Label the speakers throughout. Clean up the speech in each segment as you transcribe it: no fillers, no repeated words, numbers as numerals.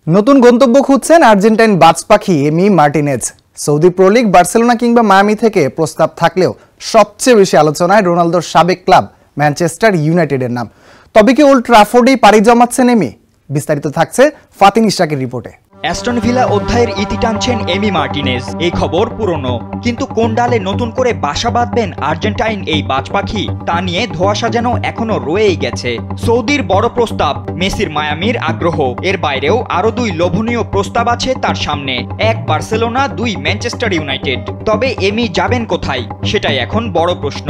Speaker 1: নতুন গন্তব্য খুঁজছেন আর্জেন্টাইন বাজ পাখি Emi Martinez. Saudi Pro League, Barcelona কিংবা মায়ামি থেকে প্রস্তাব থাকলেও সবচেয়ে বেশি আলোচনায় রোনালদোর সাবেক ক্লাব ম্যানচেস্টার ইউনাইটেডের নাম। তবে কি ওল্ড ট্রাফোর্ডেই পাড়ি জমাচ্ছেন এমি? বিস্তারিত থাকছে ফাতিন ইশরাকের রিপোর্টে।
Speaker 2: অ্যাস্টন ভিলা অধ্যায়ের ইতি টানছেন এমি মার্টিনেজ। এই খবর পুরনো, কিন্তু কোন ডালে নতুন করে বাসা বাঁধবেন আর্জেন্টাইন এই বাজ পাখি তা নিয়ে ধোঁয়াশা যেন এখনো রয়েই গেছে। সৌদির বড় প্রস্তাব, মেসির মায়ামির আগ্রহ, এর বাইরেও আরো দুই লোভনীয় প্রস্তাব আছে তার সামনে। এক বার্সেলোনা, দুই ম্যানচেস্টার ইউনাইটেড। তবে এমি যাবেন কোথায়, সেটাই এখন বড় প্রশ্ন।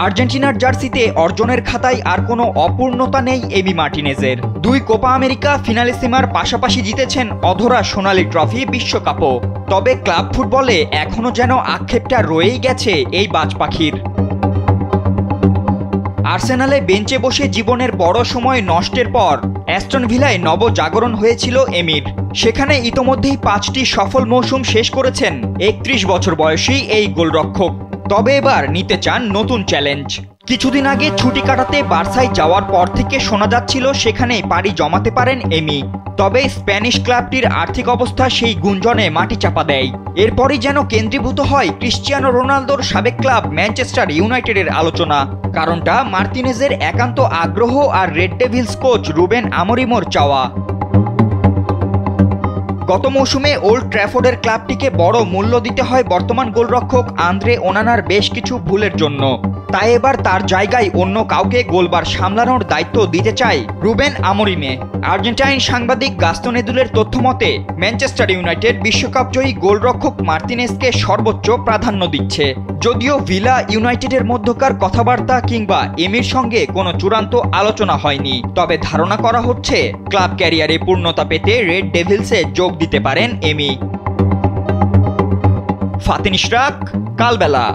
Speaker 2: আর্জেন্টিনার জার্সিতে অর্জনের খাতায় আর কোনো অপূর্ণতা নেই এমি মার্টিনেজের। দুই কোপা আমেরিকা ফিনালিসিমার পাশাপাশি জিতেছেন অধরা সোনালী ট্রফি, বিশ্বকাপও। তবে ক্লাব ফুটবলে এখনো যেন আক্ষেপটা রয়েই গেছে এই বাজ পাখির। আর্সেনালে বেঞ্চে বসে জীবনের বড় সময় নষ্টের পর অ্যাস্টন ভিলায় নবজাগরণ হয়েছিল এমির। সেখানে ইতোমধ্যেই 5টি সফল মৌসুম শেষ করেছেন 31 বছর বয়সী এই গোলরক্ষক। তবে এবার নিতে চান নতুন চ্যালেঞ্জ। কিছুদিন আগে ছুটি কাটাতে বার্সায় যাওয়ার পর থেকে শোনা যাচ্ছিল সেখানে পাড়ি জমাতে পারেন এমি। তবে স্প্যানিশ ক্লাবটির আর্থিক অবস্থা সেই গুঞ্জনে মাটি চাপা দেয়। এরপরই যেন কেন্দ্রীভূত হয় ক্রিশ্চিয়ানো রোনালদোর সাবেক ক্লাব ম্যানচেস্টার ইউনাইটেডের আলোচনা। কারণটা মার্টিনেজের একান্ত আগ্রহ আর রেড ডেভিলস কোচ রুবেন আমোরিমোর চাওয়া। গত মৌসুমে ওল্ড ট্র্যাফোর্ডের ক্লাবটিকে বড় মূল্য দিতে হয় বর্তমান গোলরক্ষক আন্দ্রে ওনানার বেশ কিছু ভুলের জন্য। তাই এবার তার জায়গায় অন্য কাউকে গোলবার সামলানোর দায়িত্ব দিতে চায় রুবেন আমোরিমে। আর্জেন্টাইন সাংবাদিক গাস্তন এদুলের তথ্য মতে ম্যানচেস্টার ইউনাইটেড বিশ্বকাপ জয়ী গোলরক্ষক মার্টিনেজকে সর্বোচ্চ প্রাধান্য দিচ্ছে। যদিও ভিলা ইউনাইটেডের মধ্যকার কথাবার্তা কিংবা এমির সঙ্গে কোনো চূড়ান্ত আলোচনা হয়নি, তবে ধারণা করা হচ্ছে ক্লাব ক্যারিয়ারে পূর্ণতা পেতে রেড ডেভিলসে যোগ দিতে পারেন এমি। ফাতিন ইশরাক, কালবেলা।